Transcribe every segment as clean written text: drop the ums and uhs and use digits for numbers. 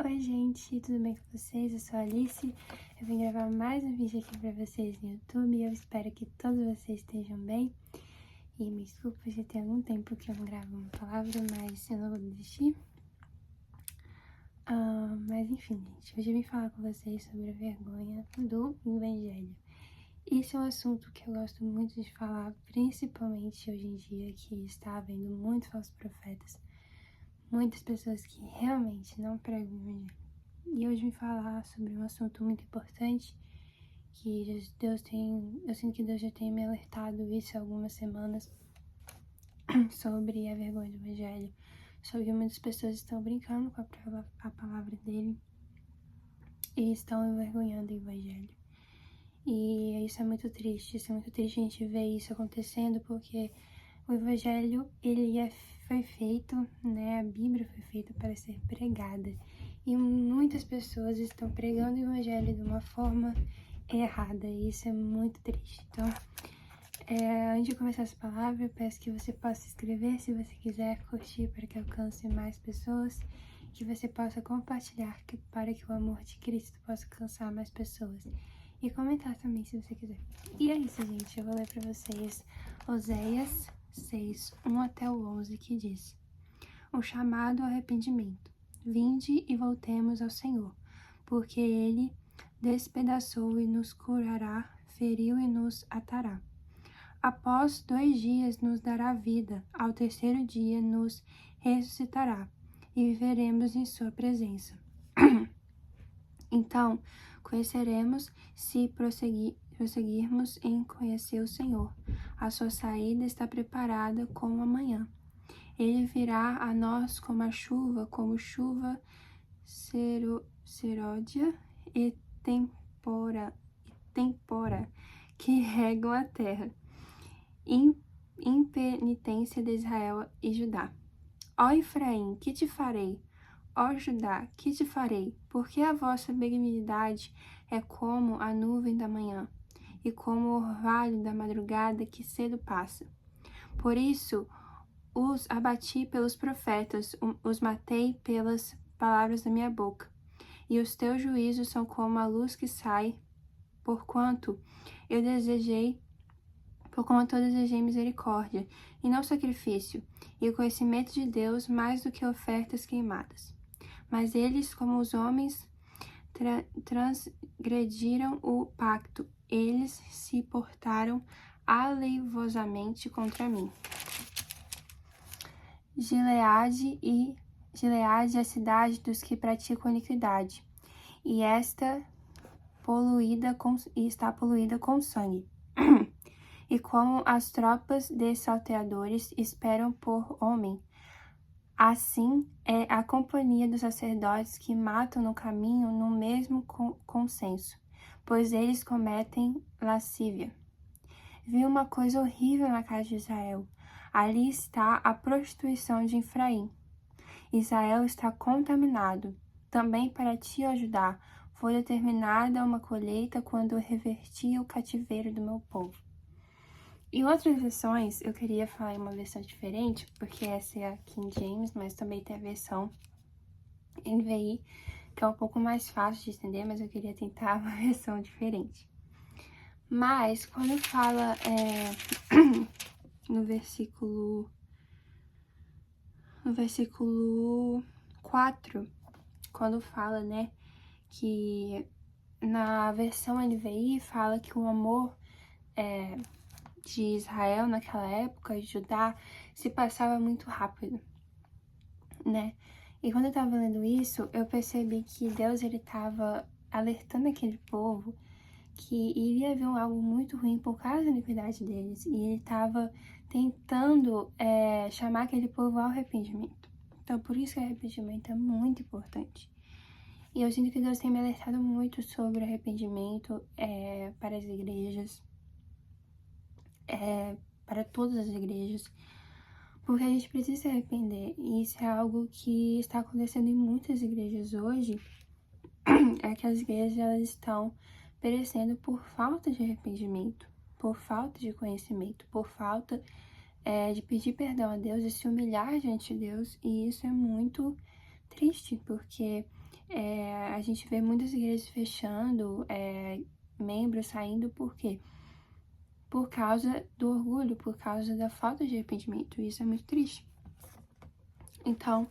Oi gente, tudo bem com vocês? Eu sou a Alice, eu vim gravar mais um vídeo aqui pra vocês no YouTube e eu espero que todos vocês estejam bem. E me desculpa, já tem algum tempo que eu não gravo uma palavra, mas eu não vou desistir. Mas enfim, gente, hoje eu vim falar com vocês sobre a vergonha do Evangelho. Esse é um assunto que eu gosto muito de falar, principalmente hoje em dia, que está havendo muitos falsos profetas. Muitas pessoas que realmente não pregam o Evangelho. E hoje vim falar sobre um assunto muito importante, que eu sinto que Deus já tem me alertado isso há algumas semanas, sobre a vergonha do Evangelho, sobre que muitas pessoas estão brincando com a palavra dele e estão envergonhando o Evangelho. E isso é muito triste a gente ver isso acontecendo, porque o Evangelho, foi feito, né, a Bíblia foi feita para ser pregada. E muitas pessoas estão pregando o Evangelho de uma forma errada, e isso é muito triste. Então, antes de começar essa palavra, eu peço que você possa se inscrever se você quiser, curtir para que alcance mais pessoas, que você possa compartilhar para que o amor de Cristo possa alcançar mais pessoas. E comentar também se você quiser. E é isso, gente. Eu vou ler para vocês Oséias 6, 1 até o 11, que diz: O chamado ao arrependimento. Vinde e voltemos ao Senhor, porque Ele despedaçou e nos curará, feriu e nos atará. Após 2 dias nos dará vida, ao terceiro dia nos ressuscitará, e viveremos em sua presença. Então, conheceremos se prosseguirmos em conhecer o Senhor. A sua saída está preparada como a manhã. Ele virá a nós como a chuva, serôdia e tempora que regam a terra. Impenitência de Israel e Judá. Ó Efraim, que te farei? Ó Judá, que te farei? Porque a vossa benignidade é como a nuvem da manhã, e como o orvalho da madrugada que cedo passa. Por isso os abati pelos profetas, os matei pelas palavras da minha boca. E os teus juízos são como a luz que sai, porquanto eu desejei misericórdia, e não sacrifício, e o conhecimento de Deus mais do que ofertas queimadas. Mas eles, como os homens, transgrediram o pacto, eles se portaram aleivosamente contra mim. Gileade é a cidade dos que praticam iniquidade, e está poluída com sangue. E como as tropas de salteadores esperam por homem, assim é a companhia dos sacerdotes que matam no caminho no mesmo consenso, pois eles cometem lascívia. Vi uma coisa horrível na casa de Israel. Ali está a prostituição de Efraim. Israel está contaminado. Também para te ajudar, foi determinada uma colheita quando eu reverti o cativeiro do meu povo. Em outras versões, eu queria falar em uma versão diferente, porque essa é a King James, mas também tem a versão NVI, que é um pouco mais fácil de entender, mas eu queria tentar uma versão diferente. Mas, quando fala no versículo 4, quando fala, né, que na versão NVI fala que o amor de Israel naquela época, de Judá, se passava muito rápido, né? E quando eu tava lendo isso, eu percebi que Deus, ele tava alertando aquele povo que iria haver algo muito ruim por causa da iniquidade deles, e ele tava tentando chamar aquele povo ao arrependimento. Então, por isso que o arrependimento é muito importante. E eu sinto que Deus tem me alertado muito sobre arrependimento para as igrejas, para todas as igrejas, porque a gente precisa se arrepender, e isso é algo que está acontecendo em muitas igrejas hoje, é que as igrejas elas estão perecendo por falta de arrependimento, por falta de conhecimento, por falta de pedir perdão a Deus e se humilhar diante de Deus, e isso é muito triste, porque A gente vê muitas igrejas fechando, membros saindo, por quê? Por causa do orgulho, por causa da falta de arrependimento. Isso é muito triste. Então,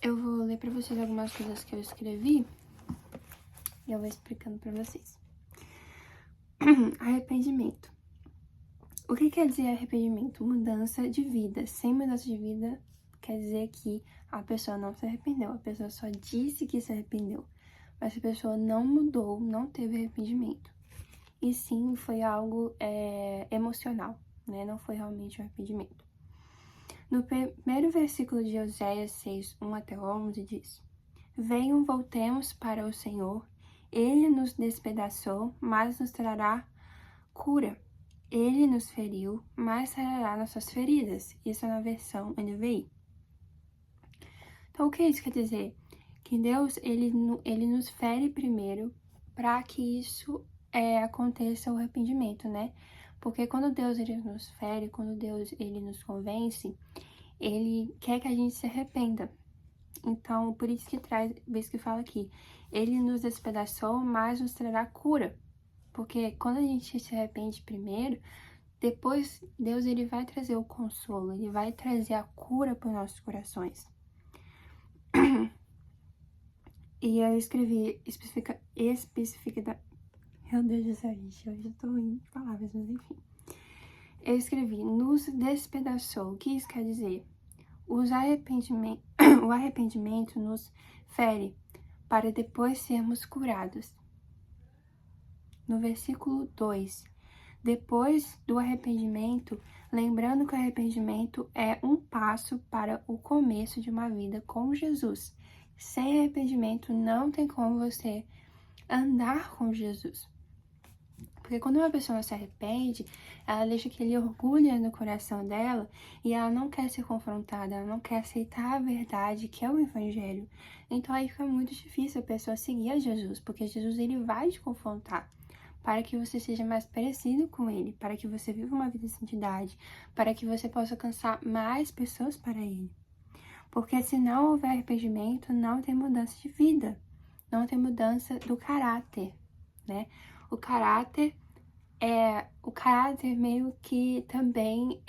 eu vou ler pra vocês algumas coisas que eu escrevi e eu vou explicando pra vocês. Arrependimento. O que quer dizer arrependimento? Mudança de vida. Sem mudança de vida, quer dizer que a pessoa não se arrependeu. A pessoa só disse que se arrependeu. Mas a pessoa não mudou, não teve arrependimento. E sim, foi algo emocional, né? Não foi realmente um arrependimento. No primeiro versículo de Oséias 6, 1 até 11, diz: Venham, voltemos para o Senhor. Ele nos despedaçou, mas nos trará cura. Ele nos feriu, mas sarará nossas feridas. Isso é na versão NVI. Então, o que isso quer dizer? Que Deus, ele nos fere primeiro para que isso aconteça o arrependimento, né? Porque quando Deus, ele nos fere, quando Deus, ele nos convence, ele quer que a gente se arrependa. Então, por isso que traz, vez que fala aqui, ele nos despedaçou, mas nos trará cura. Porque quando a gente se arrepende primeiro, depois Deus, ele vai trazer o consolo, ele vai trazer a cura para os nossos corações. E eu escrevi Meu Deus do céu, gente, hoje eu tô em palavras, mas enfim. Eu escrevi, nos despedaçou. O que isso quer dizer? O arrependimento nos fere para depois sermos curados. No versículo 2, depois do arrependimento, lembrando que o arrependimento é um passo para o começo de uma vida com Jesus. Sem arrependimento não tem como você andar com Jesus. Porque quando uma pessoa se arrepende, ela deixa aquele orgulho no coração dela e ela não quer ser confrontada, ela não quer aceitar a verdade que é o Evangelho. Então aí fica muito difícil a pessoa seguir a Jesus, porque Jesus, ele vai te confrontar para que você seja mais parecido com ele, para que você viva uma vida de santidade, para que você possa alcançar mais pessoas para ele. Porque se não houver arrependimento, não tem mudança de vida, não tem mudança do caráter, né? O caráter meio que também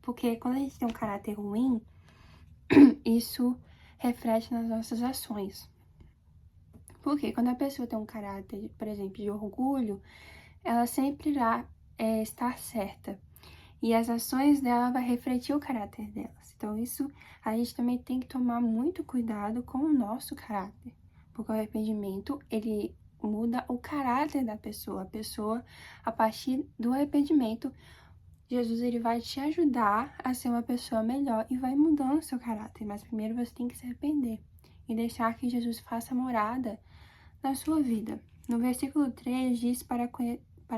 porque quando a gente tem um caráter ruim, isso reflete nas nossas ações. Porque quando a pessoa tem um caráter, por exemplo, de orgulho, ela sempre irá estar certa. E as ações dela vai refletir o caráter delas. Então, isso a gente também tem que tomar muito cuidado com o nosso caráter. Porque o arrependimento, ele muda o caráter da pessoa. A pessoa, a partir do arrependimento, Jesus, ele vai te ajudar a ser uma pessoa melhor e vai mudando o seu caráter. Mas primeiro você tem que se arrepender e deixar que Jesus faça morada na sua vida. No versículo 3 diz para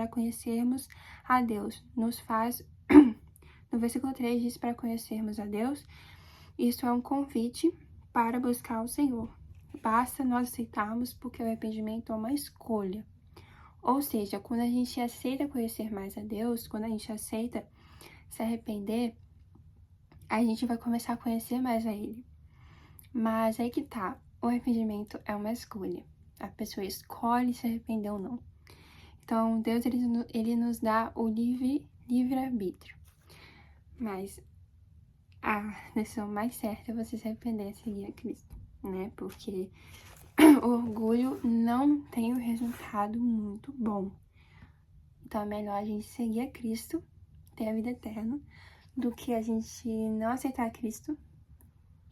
conhecermos a Deus, no versículo 3 diz para conhecermos a Deus, isso é um convite para buscar o Senhor. Basta nós aceitarmos, porque o arrependimento é uma escolha. Ou seja, quando a gente aceita conhecer mais a Deus, quando a gente aceita se arrepender, a gente vai começar a conhecer mais a Ele. Mas aí que tá, o arrependimento é uma escolha. A pessoa escolhe se arrepender ou não. Então, Deus, ele nos dá o livre-arbítrio. Mas a decisão mais certa é você se arrepender e seguir a Cristo, né? Porque o orgulho não tem um resultado muito bom. Então, é melhor a gente seguir a Cristo, ter a vida eterna, do que a gente não aceitar a Cristo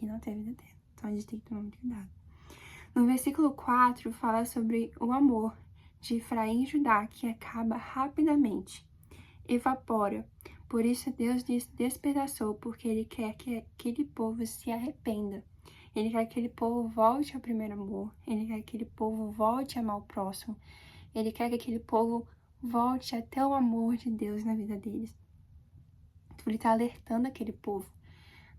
e não ter a vida eterna. Então, a gente tem que tomar muito cuidado. No versículo 4, fala sobre o amor de Efraim e Judá, que acaba rapidamente, evapora. Por isso Deus despedaçou, porque Ele quer que aquele povo se arrependa. Ele quer que aquele povo volte ao primeiro amor. Ele quer que aquele povo volte a amar o próximo. Ele quer que aquele povo volte até o amor de Deus na vida deles. Então, Ele está alertando aquele povo,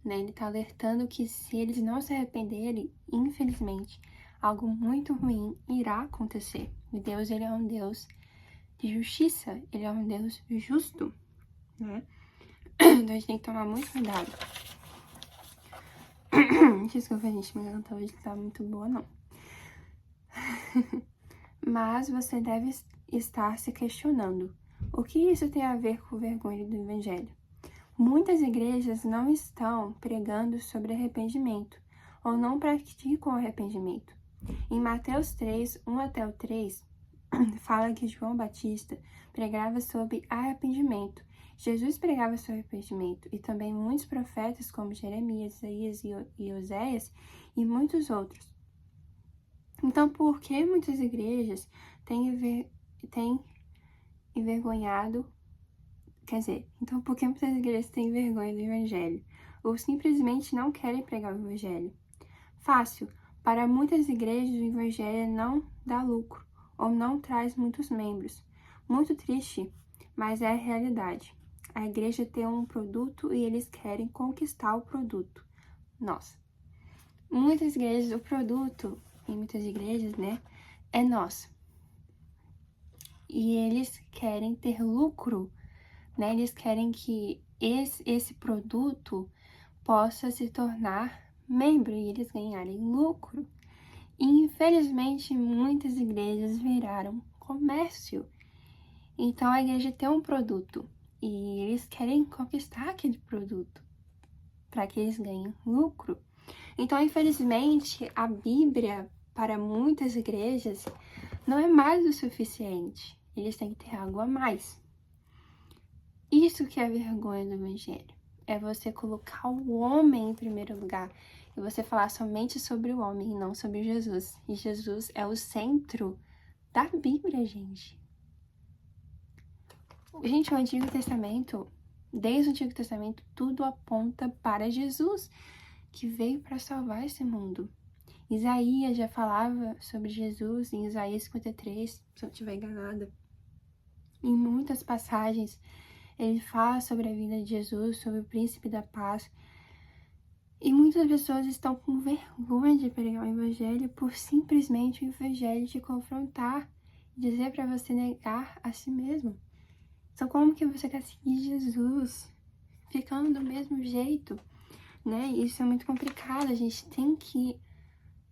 né? Ele está alertando que se eles não se arrependerem, infelizmente, algo muito ruim irá acontecer. E Deus, ele é um Deus de justiça, ele é um Deus justo, né? Então a gente tem que tomar muito cuidado. Desculpa, gente, minha garganta hoje não tá muito boa, não. Mas você deve estar se questionando: o que isso tem a ver com vergonha do Evangelho? Muitas igrejas não estão pregando sobre arrependimento, ou não praticam arrependimento. Em Mateus 3, 1 até o 3, fala que João Batista pregava sobre arrependimento. Jesus pregava sobre arrependimento, e também muitos profetas como Jeremias, Isaías e Oséias, e muitos outros. Então, por que muitas igrejas têm envergonhado? Então por que muitas igrejas têm vergonha do Evangelho? Ou simplesmente não querem pregar o Evangelho? Fácil. Para muitas igrejas, o Evangelho não dá lucro, ou não traz muitos membros. Muito triste, mas é a realidade. A igreja tem um produto e eles querem conquistar o produto. Nossa. Muitas igrejas, o produto, em muitas igrejas, né, é nosso. E eles querem ter lucro, né? Eles querem que esse produto possa se tornar membro e eles ganharem lucro. E, infelizmente, muitas igrejas viraram comércio. Então, a igreja tem um produto e eles querem conquistar aquele produto para que eles ganhem lucro. Então, infelizmente, a Bíblia, para muitas igrejas, não é mais o suficiente. Eles têm que ter algo a mais. Isso que é a vergonha do Evangelho. É você colocar o homem em primeiro lugar. E você falar somente sobre o homem e não sobre Jesus. E Jesus é o centro da Bíblia, gente. Gente, o Antigo Testamento, desde o Antigo Testamento, tudo aponta para Jesus, que veio para salvar esse mundo. Isaías já falava sobre Jesus em Isaías 53, se eu não estiver enganada. Em muitas passagens, ele fala sobre a vida de Jesus, sobre o príncipe da paz. E muitas pessoas estão com vergonha de pregar o evangelho por simplesmente o evangelho te confrontar, dizer para você negar a si mesmo. Então, como que você quer seguir Jesus ficando do mesmo jeito, né? Isso é muito complicado. A gente tem que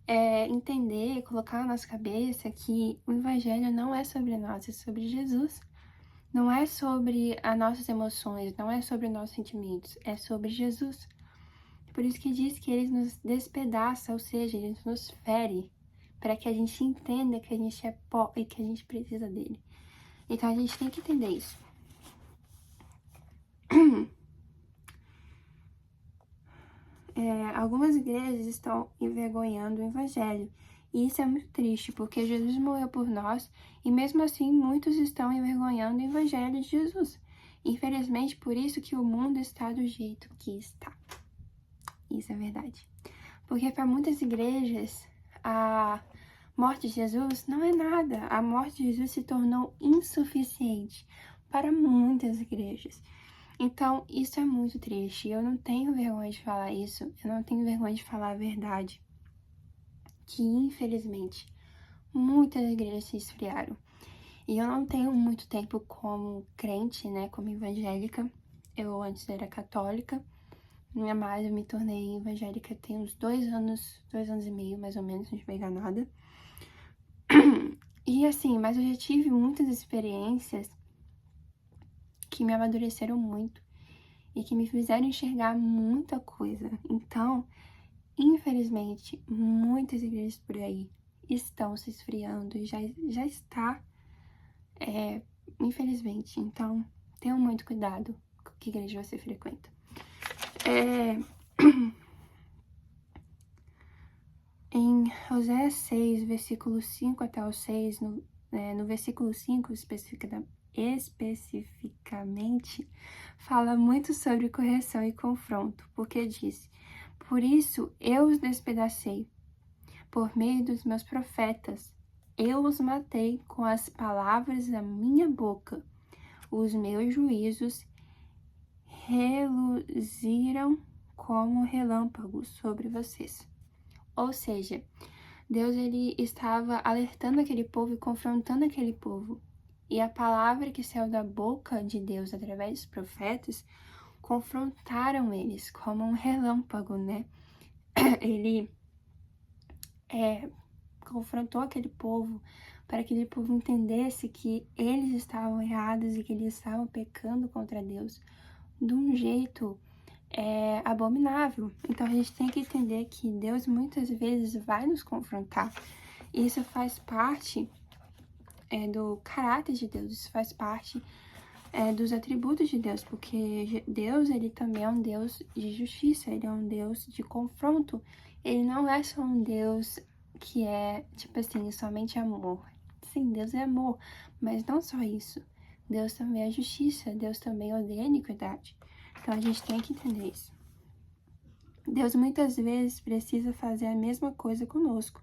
entender, colocar na nossa cabeça que o evangelho não é sobre nós, é sobre Jesus. Não é sobre as nossas emoções, não é sobre os nossos sentimentos, é sobre Jesus. Por isso que diz que ele nos despedaça, ou seja, ele nos fere, para que a gente entenda que a gente é pó e que a gente precisa dele. Então a gente tem que entender isso. Algumas igrejas estão envergonhando o evangelho. E isso é muito triste, porque Jesus morreu por nós e mesmo assim muitos estão envergonhando o evangelho de Jesus. Infelizmente, por isso que o mundo está do jeito que está. Isso é verdade. Porque para muitas igrejas, a morte de Jesus não é nada. A morte de Jesus se tornou insuficiente para muitas igrejas. Então, isso é muito triste. Eu não tenho vergonha de falar isso. Eu não tenho vergonha de falar a verdade. Que, infelizmente, muitas igrejas se esfriaram. E eu não tenho muito tempo como crente, né? Como evangélica. Eu antes era católica. Mas eu me tornei evangélica tem uns 2 anos e meio, mais ou menos, se não estiver enganada. E assim, mas eu já tive muitas experiências que me amadureceram muito e que me fizeram enxergar muita coisa. Então, infelizmente, muitas igrejas por aí estão se esfriando e já está, infelizmente. Então, tenham muito cuidado com que igreja você frequenta. Em Oséias 6, versículo 5 até o 6, no versículo 5 especificamente, fala muito sobre correção e confronto, porque diz: por isso eu os despedacei, por meio dos meus profetas, eu os matei com as palavras da minha boca, os meus juízos reluziram como relâmpagos sobre vocês. Ou seja, Deus ele estava alertando aquele povo e confrontando aquele povo. E a palavra que saiu da boca de Deus através dos profetas confrontaram eles como um relâmpago, né? Ele confrontou aquele povo, para que aquele povo entendesse que eles estavam errados e que eles estavam pecando contra Deus de um jeito abominável. Então a gente tem que entender que Deus muitas vezes vai nos confrontar. E isso faz parte do caráter de Deus, isso faz parte dos atributos de Deus, porque Deus, ele também é um Deus de justiça, ele é um Deus de confronto. Ele não é só um Deus que é, tipo assim, somente amor. Sim, Deus é amor, mas não só isso. Deus também é justiça, Deus também odeia a iniquidade. Então a gente tem que entender isso. Deus muitas vezes precisa fazer a mesma coisa conosco,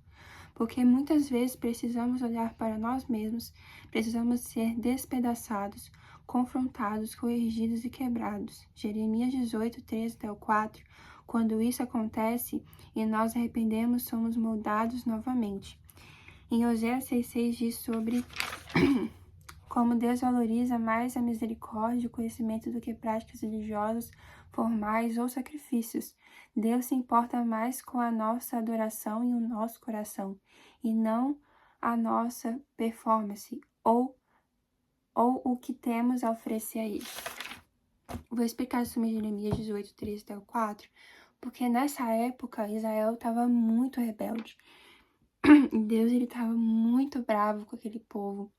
porque muitas vezes precisamos olhar para nós mesmos, precisamos ser despedaçados, confrontados, corrigidos e quebrados. Jeremias 18, 13 até o 4. Quando isso acontece e nós arrependemos, somos moldados novamente. Em Oséias 6,6 diz sobre como Deus valoriza mais a misericórdia e o conhecimento do que práticas religiosas, formais ou sacrifícios. Deus se importa mais com a nossa adoração e o nosso coração, e não a nossa performance ou o que temos a oferecer a Ele. Vou explicar isso em Jeremias 18, 13 até o 4, porque nessa época Israel estava muito rebelde. Deus estava muito bravo com aquele povo,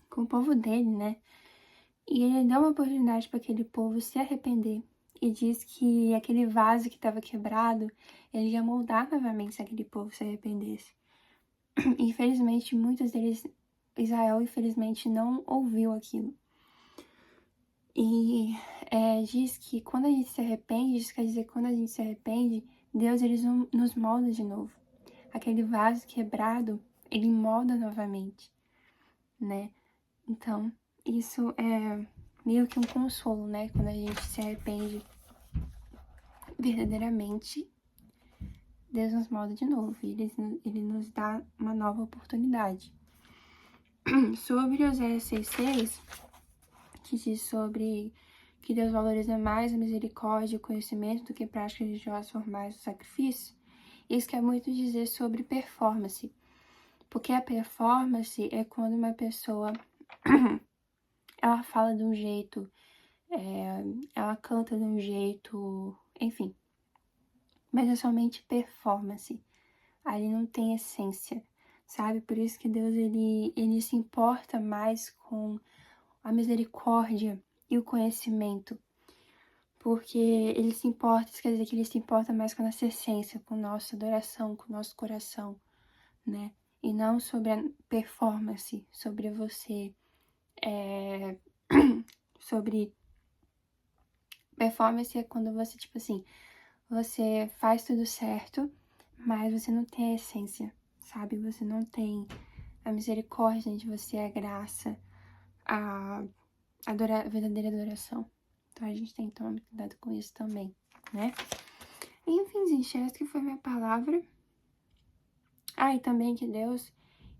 com o povo dele, né? E ele deu uma oportunidade para aquele povo se arrepender. E diz que aquele vaso que estava quebrado, ele ia moldar novamente se aquele povo se arrependesse. Infelizmente, muitos deles, Israel, infelizmente, não ouviu aquilo. E diz que quando a gente se arrepende, isso quer dizer que quando a gente se arrepende, Deus ele nos molda de novo. Aquele vaso quebrado, ele molda novamente, né? Então, isso é meio que um consolo, né? Quando a gente se arrepende verdadeiramente, Deus nos molda de novo. E ele nos dá uma nova oportunidade. Sobre Oséias 6,6, que diz sobre que Deus valoriza mais a misericórdia e o conhecimento do que práticas religiosas formais do sacrifício, isso quer muito dizer sobre performance. Porque a performance é quando uma pessoa ela fala de um jeito, ela canta de um jeito, enfim. Mas é somente performance. Ali não tem essência, sabe? Por isso que Deus, ele se importa mais com a misericórdia e o conhecimento. Porque ele se importa, isso quer dizer que ele se importa mais com a nossa essência, com a nossa adoração, com o nosso coração, né? E não sobre a performance, sobre você, sobre performance é quando você, tipo assim, você faz tudo certo, mas você não tem a essência, sabe? Você não tem a misericórdia de você, a graça, a verdadeira adoração. Então a gente tem que tomar muito cuidado com isso também, né? Enfim, gente, essa que foi minha palavra. E também que Deus,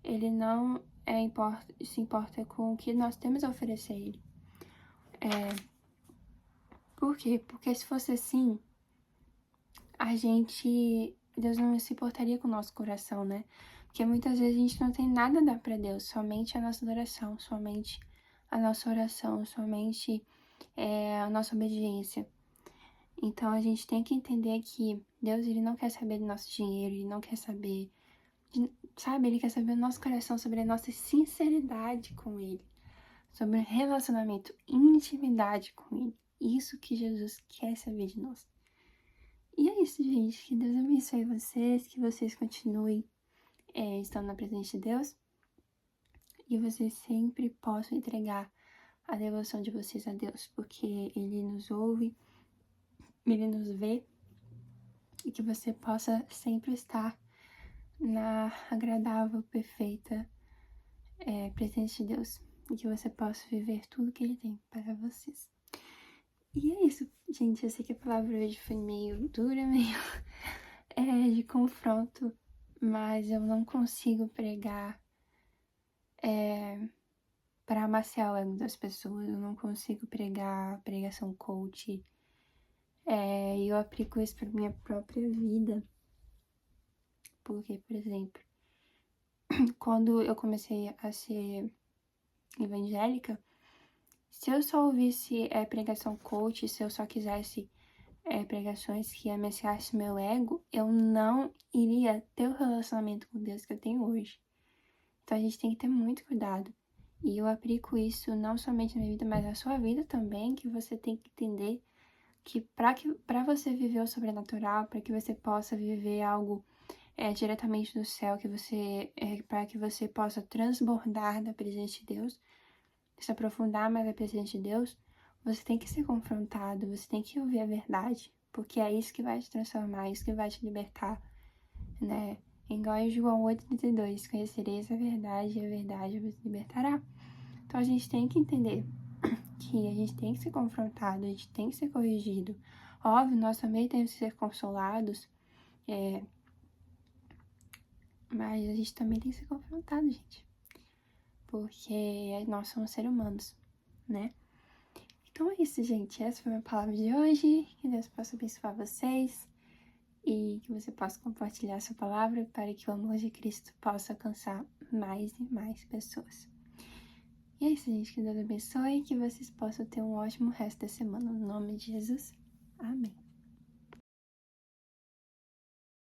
ele não se importa com o que nós temos a oferecer a Ele. Por quê? Porque se fosse assim, Deus não se importaria com o nosso coração, né? Porque muitas vezes a gente não tem nada a dar pra Deus, somente a nossa adoração, somente a nossa oração, somente a nossa obediência. Então a gente tem que entender que Deus, ele não quer saber do nosso dinheiro, ele não quer saber, sabe? Ele quer saber do nosso coração, sobre a nossa sinceridade com Ele, sobre o relacionamento, intimidade com Ele. Isso que Jesus quer saber de nós. E é isso, gente. Que Deus abençoe vocês, que vocês continuem estando na presença de Deus e vocês sempre possam entregar a devoção de vocês a Deus, porque Ele nos ouve, Ele nos vê, e que você possa sempre estar na agradável, perfeita presença de Deus, e que você possa viver tudo que Ele tem para vocês. E é isso, gente. Eu sei que a palavra hoje foi meio dura, meio de confronto, mas eu não consigo pregar para amaciar o ego das pessoas, eu não consigo pregar pregação coach. E eu aplico isso para minha própria vida. Porque, por exemplo, quando eu comecei a ser evangélica, se eu só ouvisse pregação coach, se eu só quisesse pregações que ameaçassem meu ego, eu não iria ter o relacionamento com Deus que eu tenho hoje. Então a gente tem que ter muito cuidado. E eu aplico isso não somente na minha vida, mas na sua vida também, que você tem que entender que para você viver o sobrenatural, para que você possa viver algo diretamente do céu, para que você possa transbordar da presença de Deus, se aprofundar mais na presença de Deus, você tem que ser confrontado, você tem que ouvir a verdade, porque é isso que vai te transformar, é isso que vai te libertar, né? Igual em João 8,32, conhecereis a verdade e a verdade vos libertará. Então a gente tem que entender que a gente tem que ser confrontado, a gente tem que ser corrigido. Óbvio, nós também temos que ser consolados, mas a gente também tem que ser confrontado, gente. Porque nós somos seres humanos, né? Então é isso, gente. Essa foi a minha palavra de hoje. Que Deus possa abençoar vocês e que você possa compartilhar essa palavra para que o amor de Cristo possa alcançar mais e mais pessoas. E é isso, gente. Que Deus abençoe e que vocês possam ter um ótimo resto da semana. No nome de Jesus. Amém.